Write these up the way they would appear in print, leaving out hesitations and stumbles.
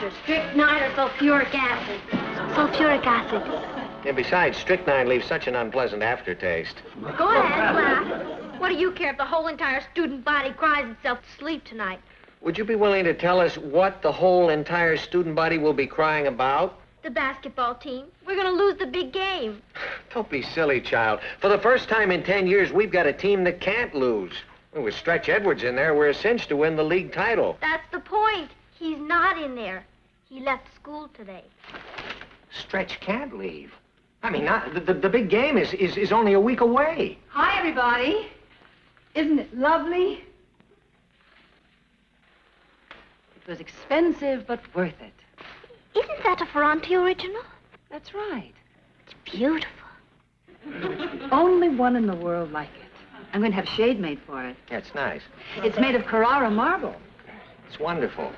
either strychnine or sulfuric acid. Sulfuric acid. And besides, strychnine leaves such an unpleasant aftertaste. Go ahead, laugh. What do you care if the whole entire student body cries itself to sleep tonight? Would you be willing to tell us what the whole entire student body will be crying about? The basketball team. We're going to lose the big game. Don't be silly, child. For the first time in 10 years, we've got a team that can't lose. With Stretch Edwards in there, we're a cinch to win the league title. That's the point. He's not in there. He left school today. Stretch can't leave. I mean, the big game is only a week away. Hi, everybody. Isn't it lovely? It was expensive, but worth it. Isn't that a Ferranti original? That's right. It's beautiful. Only one in the world like it. I'm going to have shade made for it. That's nice. It's made of Carrara marble. It's wonderful.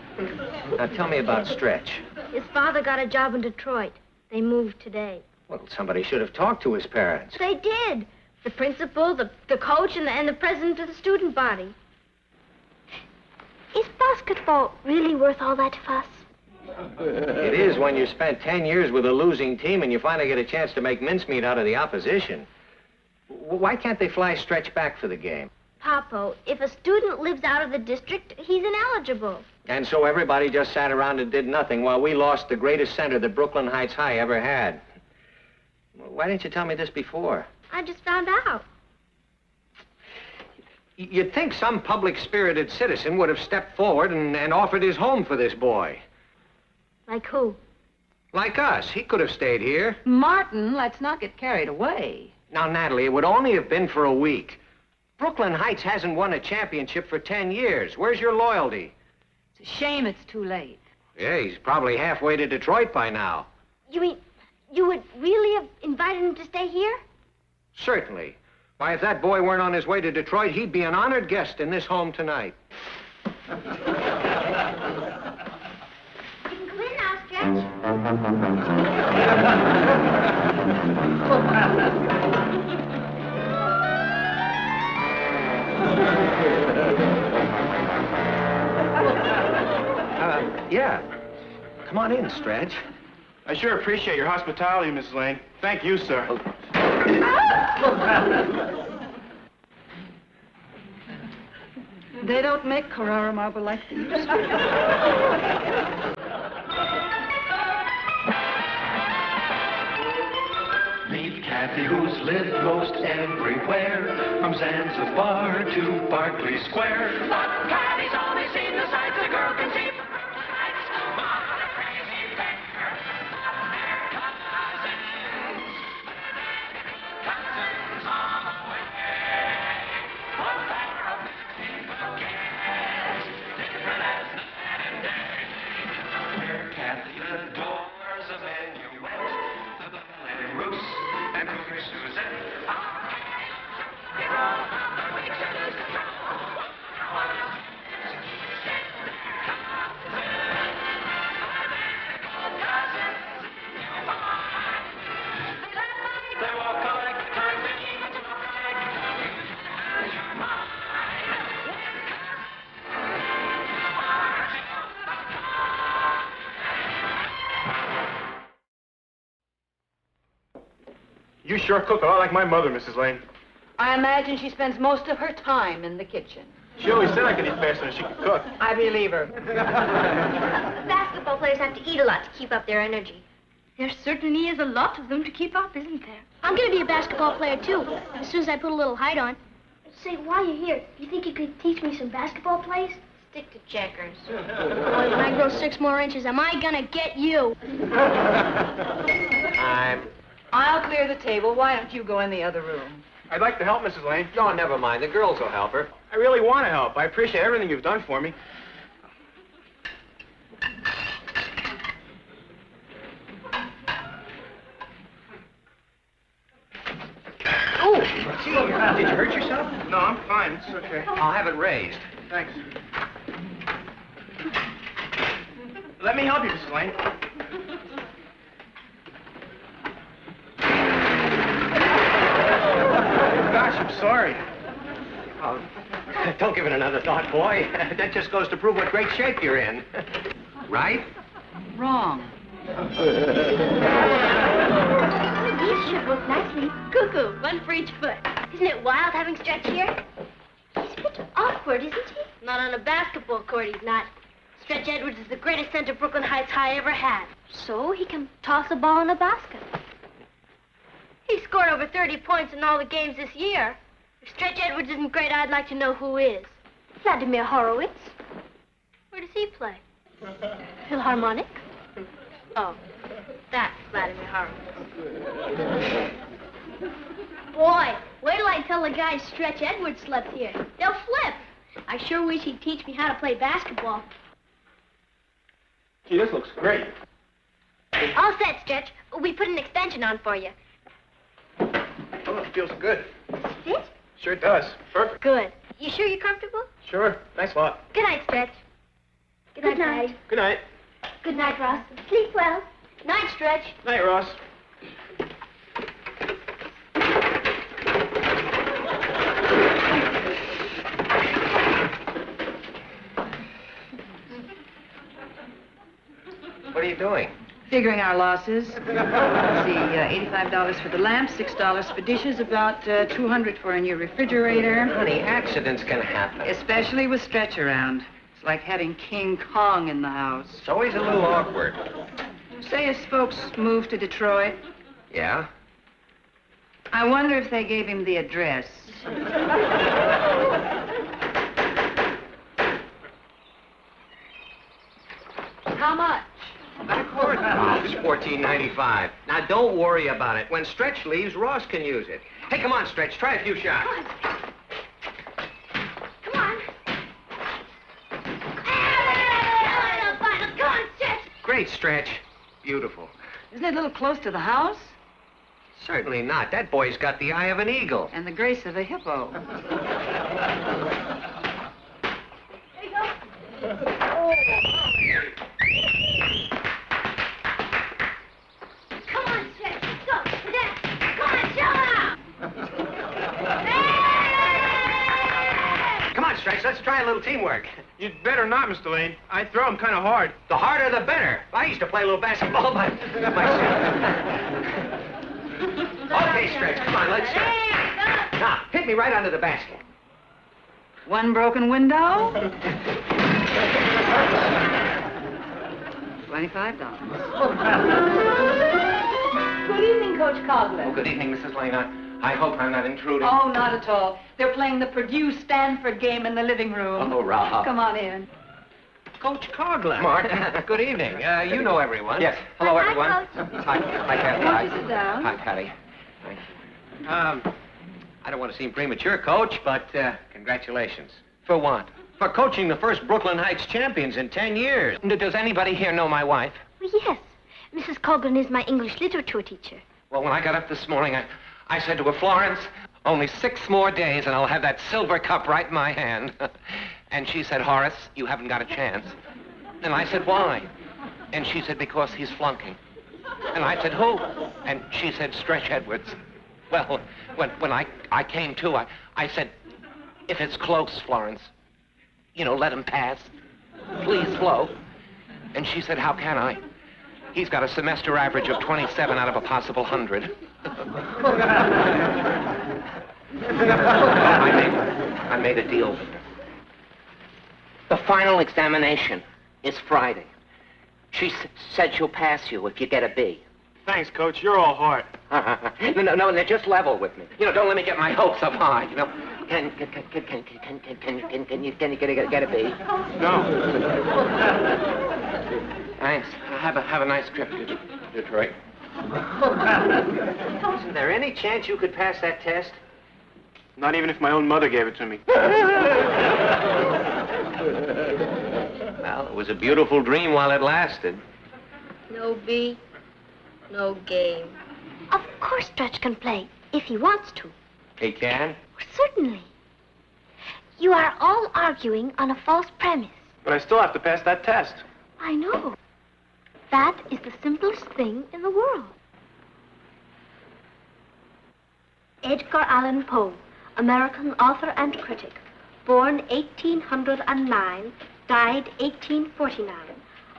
Now, tell me about Stretch. His father got a job in Detroit. They moved today. Well, somebody should have talked to his parents. They did. The principal, the coach, and the president of the student body. Is basketball really worth all that fuss? It is when you spent 10 years with a losing team and you finally get a chance to make mincemeat out of the opposition. Why can't they fly Stretch back for the game? Papo, if a student lives out of the district, he's ineligible. And so everybody just sat around and did nothing while we lost the greatest center that Brooklyn Heights High ever had. Why didn't you tell me this before? I just found out. You'd think some public-spirited citizen would have stepped forward and offered his home for this boy. Like who? Like us. He could have stayed here. Martin, let's not get carried away. Now, Natalie, it would only have been for a week. Brooklyn Heights hasn't won a championship for 10 years. Where's your loyalty? It's a shame it's too late. Yeah, he's probably halfway to Detroit by now. You mean you would really have invited him to stay here? Certainly. Why, if that boy weren't on his way to Detroit, he'd be an honored guest in this home tonight. You can come in now, Stretch. Yeah. Come on in, Stretch. I sure appreciate your hospitality, Mrs. Lane. Thank you, sir. They don't make Carrara marble like these. Meet Cathy, who's lived most everywhere, from Zanzibar to Berkeley Square. But Cathy's only seen the sights a girl can see from Brooklyn Heights. What a crazy pair of their cousins. Cousins on the way. A pair of mystical kids, different as night and day. Where Cathy adores a minuet, the ballet Russe and Cougar Suzette. You sure cook a lot like my mother, Mrs. Lane. I imagine she spends most of her time in the kitchen. She always said I could eat faster than she could cook. I believe her. Basketball players have to eat a lot to keep up their energy. There certainly is a lot of them to keep up, isn't there? I'm going to be a basketball player, too, as soon as I put a little height on. Say, while you're here, you think you could teach me some basketball plays? Stick to checkers. Boy, when I grow 6 more inches, am I going to get you? I'll clear the table. Why don't you go in the other room? I'd like to help, Mrs. Lane. No, never mind. The girls will help her. I really want to help. I appreciate everything you've done for me. Oh, gee, did you hurt yourself? No, I'm fine. It's okay. I'll have it raised. Thanks. Let me help you, Mrs. Lane. Gosh, I'm sorry. Oh, don't give it another thought, boy. That just goes to prove what great shape you're in. Right? Wrong. These should work nicely. Cuckoo, one for each foot. Isn't it wild having Stretch here? He's a bit awkward, isn't he? Not on a basketball court, he's not. Stretch Edwards is the greatest center Brooklyn Heights High ever had. So he can toss a ball in a basket. He scored over 30 points in all the games this year. If Stretch Edwards isn't great, I'd like to know who is. Vladimir Horowitz. Where does he play? Philharmonic. Oh, that's Vladimir Horowitz. Boy, wait till I tell the guys Stretch Edwards slept here. They'll flip. I sure wish he'd teach me how to play basketball. Gee, this looks great. All set, Stretch. We put an extension on for you. Oh, it feels good. Fit? Sure does. Perfect. Good. You sure you're comfortable? Sure. Thanks a lot. Good night, Stretch. Good night, Patty. Good night. Good night, Ross. Sleep well. Night, Stretch. Night, Ross. What are you doing? Figuring our losses. Let's see, $85 for the lamp, $6 for dishes, about $200 for a new refrigerator. Honey, accidents can happen. Especially with Stretch around. It's like having King Kong in the house. It's always a little awkward. Say his folks moved to Detroit. Yeah? I wonder if they gave him the address. How much? It's $14.95. Now, don't worry about it. When Stretch leaves, Ross can use it. Hey, come on, Stretch. Try a few shots. Come on. Come on, Stretch. Great, Stretch. Beautiful. Isn't it a little close to the house? Certainly not. That boy's got the eye of an eagle. And the grace of a hippo. There you go. Come on, Stretch. Let's go. Come on, show out. Come on, Stretch. Let's try a little teamwork. You'd better not, Mr. Lane. I throw him kind of hard. The harder, the better. I used to play a little basketball myself. Okay, Stretch. Come on, let's start. Now, hit me right under the basket. One broken window. $25. Good evening, Coach Cogler. Oh, good evening, Mrs. Lane. I hope I'm not intruding. Oh, not at all. They're playing the Purdue-Stanford game in the living room. Oh, Rob. Come on in. Coach Cogler. Mark. Good evening. You know everyone. Yes. Hello, Hi, everyone. Coach. Hi, Cathy. Won't you sit down? Hi, Patty. I don't want to seem premature, Coach, but congratulations. For what? For coaching the first Brooklyn Heights champions in 10 years. Does anybody here know my wife? Well, yes. Mrs. Colburn is my English literature teacher. Well, when I got up this morning, I said to her, Florence, only 6 more days and I'll have that silver cup right in my hand. And she said, Horace, you haven't got a chance. And I said, why? And she said, because he's flunking. And I said, who? And she said, Stretch Edwards. Well, when I came to, I said, if it's close, Florence, let him pass. Please, Flo. And she said, how can I? He's got a semester average of 27 out of a possible 100. I made a deal with her. The final examination is Friday. She said she'll pass you if you get a B. Thanks, Coach. You're all heart. No, just level with me. Don't let me get my hopes up high. Can you get a B? No. Thanks. Have a nice trip to Detroit. Isn't there any chance you could pass that test? Not even if my own mother gave it to me. Well, it was a beautiful dream while it lasted. No B, no game. Of course Stretch can play, if he wants to. He can? Certainly. You are all arguing on a false premise. But I still have to pass that test. I know. That is the simplest thing in the world. Edgar Allan Poe, American author and critic, born 1809, died 1849.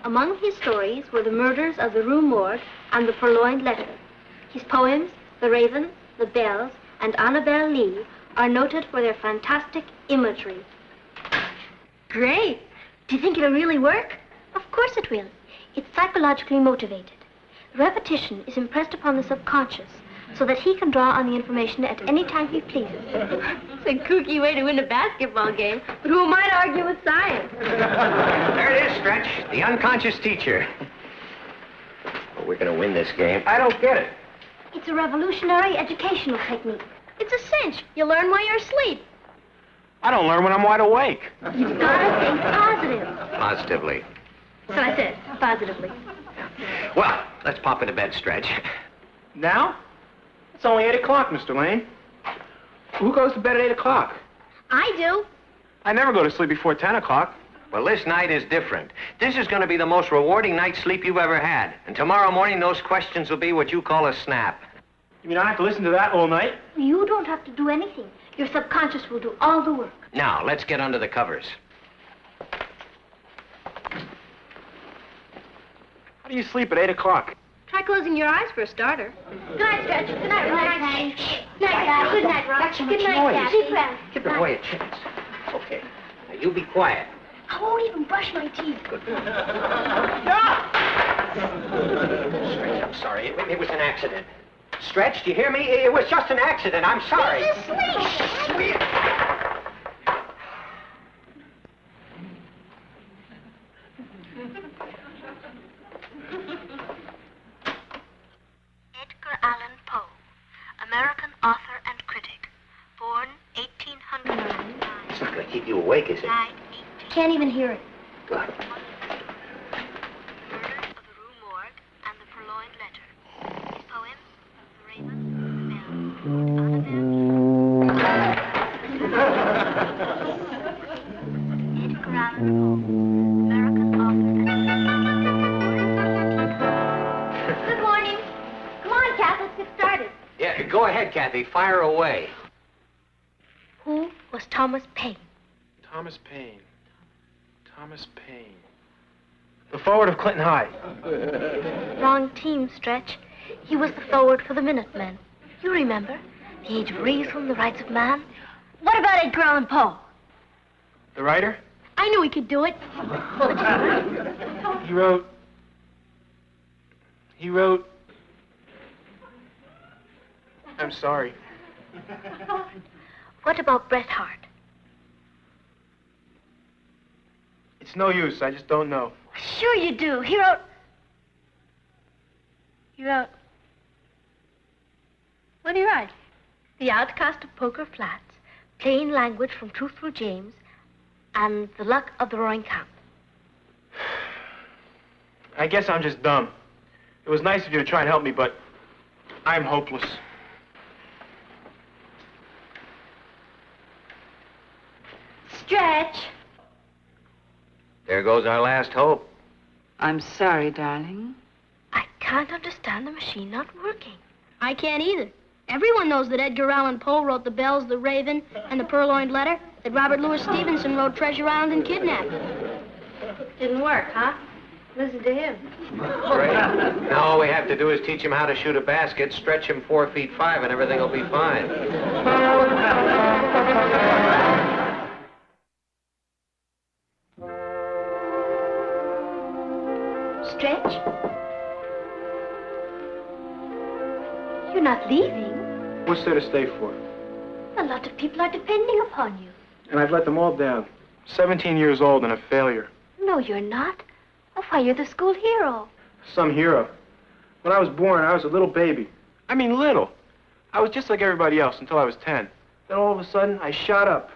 Among his stories were the murders of the Rue Morgue and the Purloined Letter. His poems, The Raven, The Bells, and Annabel Lee, are noted for their fantastic imagery. Great! Do you think it'll really work? Of course it will. It's psychologically motivated. Repetition is impressed upon the subconscious so that he can draw on the information at any time he pleases. It's a kooky way to win a basketball game, but who might argue with science? There it is, Stretch, the unconscious teacher. Well, we're going to win this game. I don't get it. It's a revolutionary educational technique. It's a cinch. You learn while you're asleep. I don't learn when I'm wide awake. You've got to think positive. Positively. So I said, positively. Well, let's pop into bed, Stretch. Now? It's only 8 o'clock, Mr. Lane. Who goes to bed at 8 o'clock? I do. I never go to sleep before 10 o'clock. Well, this night is different. This is going to be the most rewarding night's sleep you've ever had. And tomorrow morning, those questions will be what you call a snap. You mean I have to listen to that all night? You don't have to do anything. Your subconscious will do all the work. Now, let's get under the covers. How do you sleep at 8 o'clock? Try closing your eyes for a starter. Good night, Stretch. Good night, Patty. Good night, Patty. Good night, Rock. Good night, Patty. Deep breath. Give the boy a chance. Okay. Now, you be quiet. I won't even brush my teeth. Good. Stretch, I'm sorry. It was an accident. Stretch, do you hear me? It was just an accident. I'm sorry. He's asleep. Sweet. Edgar Allan Poe, American author and critic, born 1809. It's not going to keep you awake, is it? Died Can't even hear it. Good. Murders of the Rue Morgue and the Purloined Letter. His poems, The Raven, The Bells, Edgar Allan Poe, American author and Good morning. Come on, Kath, let's get started. Yeah, go ahead, Cathy. Fire away. Who was Thomas Paine? Thomas Paine. Thomas Paine. The forward of Clinton High. Wrong team, Stretch. He was the forward for the Minutemen. You remember? The Age of Reason, the Rights of Man. What about Edgar Allan Poe? The writer? I knew he could do it. He wrote... I'm sorry. What about Bret Hart? It's no use. I just don't know. Sure you do. He wrote... What did he write? The Outcast of Poker Flats, Plain Language from Truthful James, and The Luck of the Roaring Camp. I guess I'm just dumb. It was nice of you to try and help me, but I'm hopeless. Stretch. There goes our last hope. I'm sorry, darling. I can't understand the machine not working. I can't either. Everyone knows that Edgar Allan Poe wrote The Bells, The Raven, and The Purloined Letter, that Robert Louis Stevenson wrote Treasure Island and Kidnapped. Didn't work, huh? Listen to him. Great. Now all we have to do is teach him how to shoot a basket, stretch him 4 feet 5, and everything will be fine. Stretch? You're not leaving. What's there to stay for? A lot of people are depending upon you. And I've let them all down. 17 years old and a failure. No, you're not. Oh, why, you're the school hero. Some hero. When I was born, I was a little baby. I mean, little. I was just like everybody else until I was 10. Then all of a sudden, I shot up.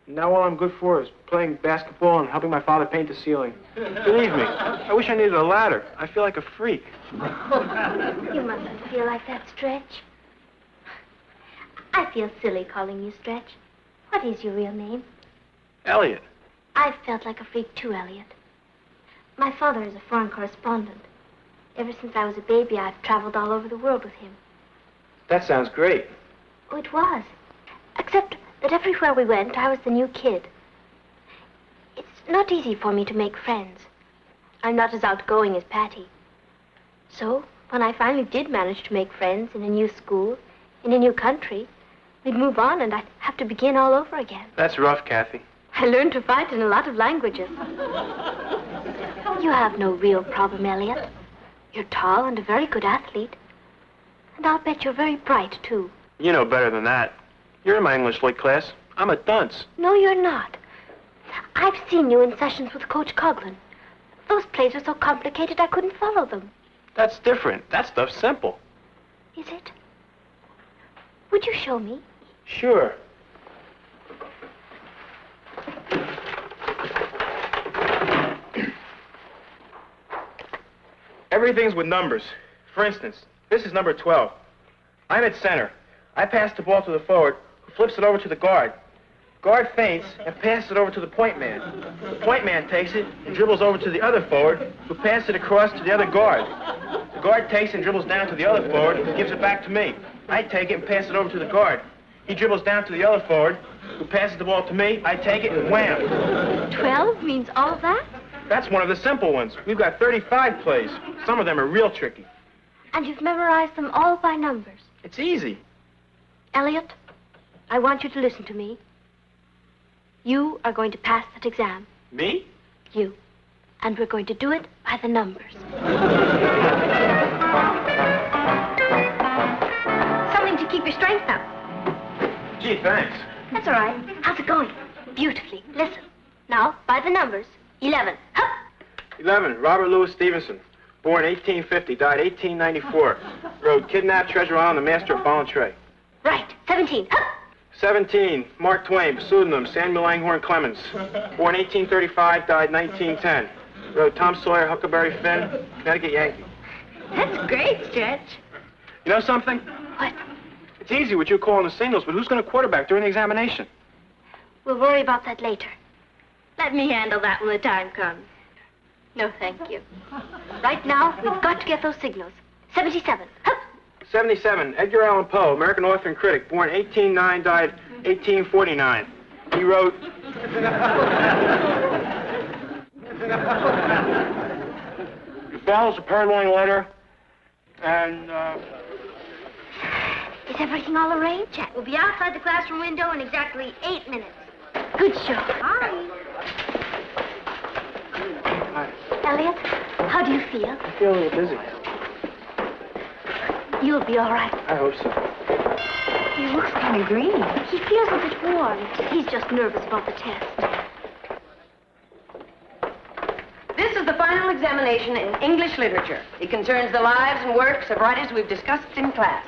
And now all I'm good for is playing basketball and helping my father paint the ceiling. Believe me, I wish I needed a ladder. I feel like a freak. You mustn't feel like that, Stretch. I feel silly calling you Stretch. What is your real name? Elliot. I've felt like a freak too, Elliot. My father is a foreign correspondent. Ever since I was a baby, I've traveled all over the world with him. That sounds great. Oh, it was. Except that everywhere we went, I was the new kid. It's not easy for me to make friends. I'm not as outgoing as Patty. So, when I finally did manage to make friends in a new school, in a new country, we'd move on and I'd have to begin all over again. That's rough, Cathy. I learned to fight in a lot of languages. You have no real problem, Elliot. You're tall and a very good athlete. And I'll bet you're very bright, too. You know better than that. You're in my English lit class. I'm a dunce. No, you're not. I've seen you in sessions with Coach Coughlin. Those plays are so complicated I couldn't follow them. That's different. That stuff's simple. Is it? Would you show me? Sure. Everything's with numbers. For instance, this is number 12. I'm at center. I pass the ball to the forward, who flips it over to the guard. Guard feints and passes it over to the point man. The point man takes it and dribbles over to the other forward, who passes it across to the other guard. The guard takes and dribbles down to the other forward, who gives it back to me. I take it and pass it over to the guard. He dribbles down to the other forward, who passes the ball to me. I take it and wham. 12 means all of that? That's one of the simple ones. We've got 35 plays. Some of them are real tricky. And you've memorized them all by numbers. It's easy. Elliot, I want you to listen to me. You are going to pass that exam. Me? You. And we're going to do it by the numbers. Something to keep your strength up. Gee, thanks. That's all right. How's it going? Beautifully. Listen. Now, by the numbers. 11. Hup! 11, Robert Louis Stevenson. Born 1850, died 1894. Wrote Kidnapped Treasure Island, The Master of Ball and Tray. Right. 17. Hup! 17, Mark Twain, pseudonym Samuel Langhorne Clemens. Born 1835, died 1910. Wrote Tom Sawyer, Huckleberry Finn, Connecticut Yankee. That's great, Stretch. You know something? What? It's easy with you calling the signals, but who's going to quarterback during the examination? We'll worry about that later. Let me handle that when the time comes. No, thank you. Right now, we've got to get those signals. 77. Hup! 77, Edgar Allan Poe, American author and critic. Born 1809, died 1849. He wrote... It follows a purloined letter, and, Is everything all arranged? Jack, we'll be outside the classroom window in exactly 8 minutes. Good show. Hi. Hi. Elliot, how do you feel? I feel a little dizzy. You'll be all right. I hope so. He looks kind of green. He feels a bit warm. He's just nervous about the test. This is the final examination in English literature. It concerns the lives and works of writers we've discussed in class.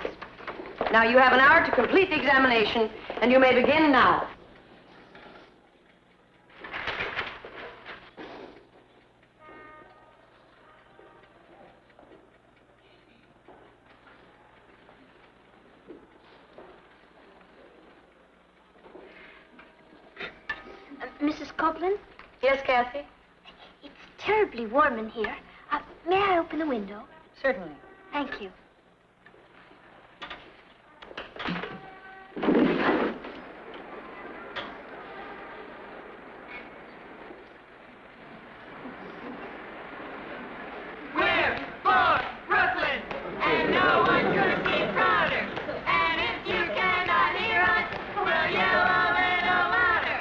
Now, you have an hour to complete the examination, and you may begin now. Mrs. Coughlin? Yes, Cathy? It's terribly warm in here. May I open the window? Certainly. Thank you. We're for Brooklyn, and no one could be prouder. And if you cannot hear us, we'll yell a little louder.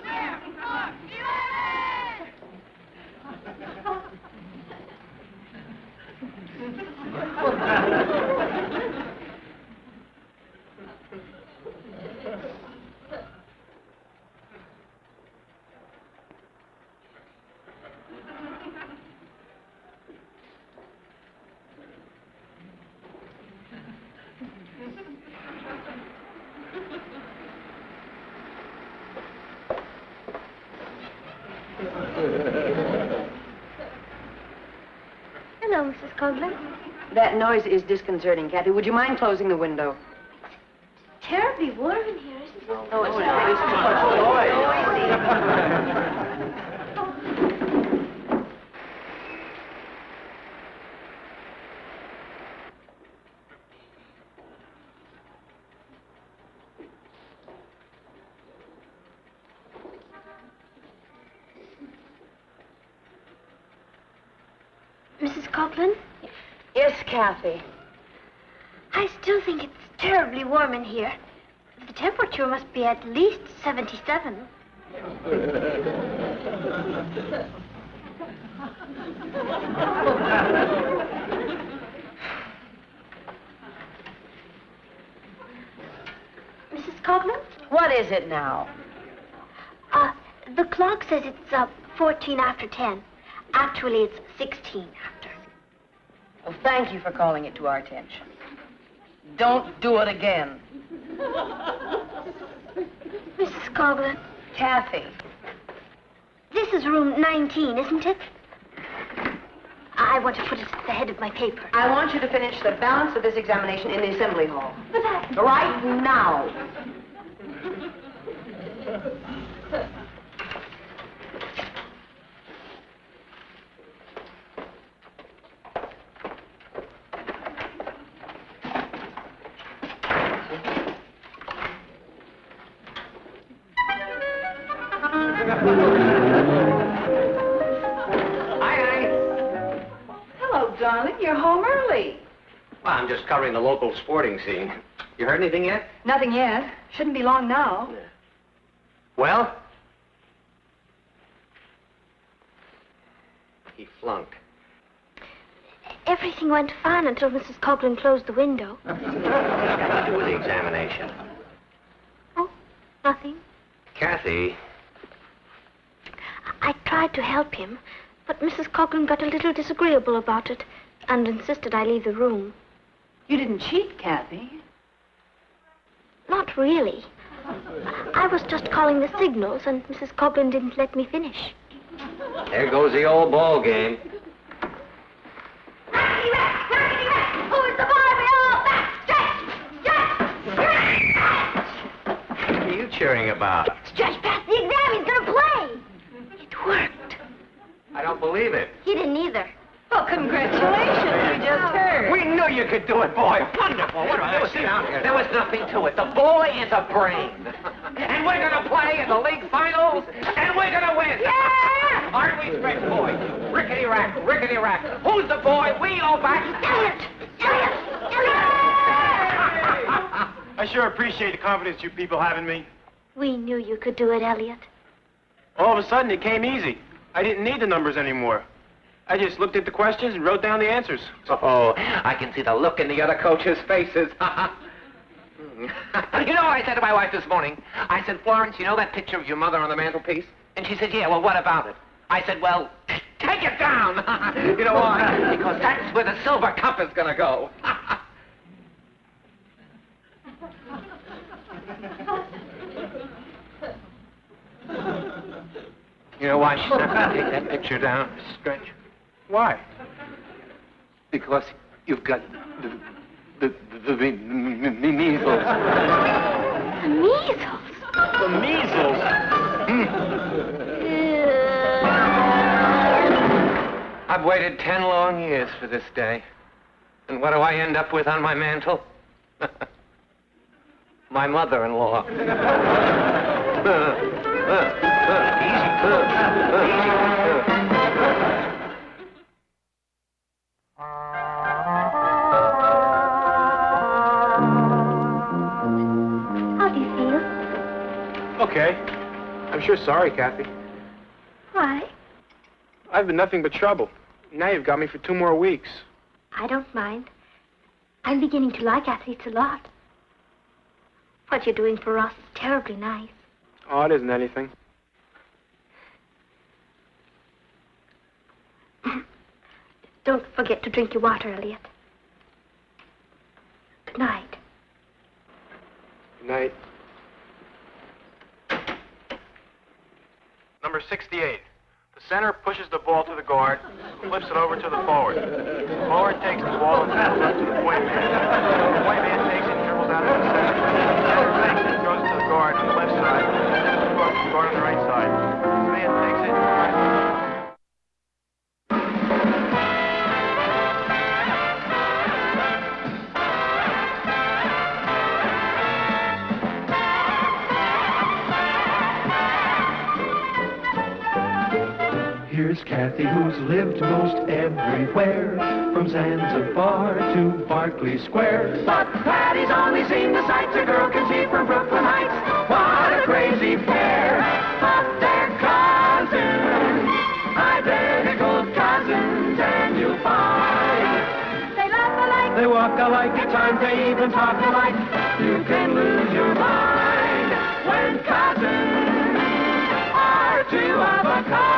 We're for 11! Hello, Mrs. Coughlin. That noise is disconcerting, Cathy. Would you mind closing the window? Terribly warm in here, isn't it? No, it's not. It's too much noise. Mrs. Coughlin? Yes, Cathy. I still think it's terribly warm in here. The temperature must be at least 77. Mrs. Coughlin? What is it now? The clock says it's 14 after 10. Actually, it's 16 after. Well, thank you for calling it to our attention. Don't do it again. Mrs. Coughlin, Cathy. this is room 19, isn't it? I want to put it at the head of my paper. I want you to finish the balance of this examination in the assembly hall. But Right now. Hello, darling. You're home early. Well, I'm just covering the local sporting scene. You heard anything yet? Nothing yet. Shouldn't be long now. Well? He flunked. everything went fine until Mrs. Coughlin closed the window. What's that got to do with the examination? Oh, nothing. Cathy. I tried to help him, but Mrs. Coughlin got a little disagreeable about it and insisted I leave the room. You didn't cheat, Cathy. Not really. I was just calling the signals, and Mrs. Coughlin didn't let me finish. There goes the old ball game. Who's the boy we all back? What are you cheering about? Stretch past the exam. He's going to play. It worked. I don't believe it. He didn't either. Well, congratulations. We just heard. We knew you could do it, boy. Wonderful. What was sit down here? There was nothing to it. The boy is a brain. And we're going to play in the league finals, and we're going to win. Yeah! Aren't we, Stretch boy? Rickety rack, rickety rack. Who's the boy? We all back. Elliot! Elliot! I sure appreciate the confidence you people have in me. We knew you could do it, Elliot. All of a sudden, it came easy. I didn't need the numbers anymore. I just looked at the questions and wrote down the answers. Oh, I can see the look in the other coaches' faces. You know what I said to my wife this morning? I said, Florence, you know that picture of your mother on the mantelpiece? And she said, yeah, well, what about it? I said, well, take it down. You know why? Because that's where the silver cup is going to go. You know why she's not going to take that picture down, Stretch? Why? Because you've got the measles. The measles? The measles? I've waited 10 long years for this day. And what do I end up with on my mantle? My mother-in-law. How do you feel? Okay. I'm sure sorry, Cathy. Why? I've been nothing but trouble. Now you've got me for 2 more weeks. I don't mind. I'm beginning to like athletes a lot. What you're doing for us is terribly nice. Oh, it isn't anything. Don't forget to drink your water, Elliot. Good night. Good night. Number 68. The center pushes the ball to the guard, who flips it over to the forward. The forward takes the ball and dribbles up to the point man. The point man takes it and dribbles out to the center. The center takes it and throws it to the guard on the left side. The guard on the right side. The man takes it and tries to... here's Cathy, who's lived most everywhere, from Zanzibar to Berkeley Square. But Patty's only seen the sights a girl can see from Brooklyn Heights. What a crazy pair, but they're cousins, identical cousins, and you'll find They laugh alike. they walk alike, at times they even talk alike. You can lose your mind when cousins are two of a kind.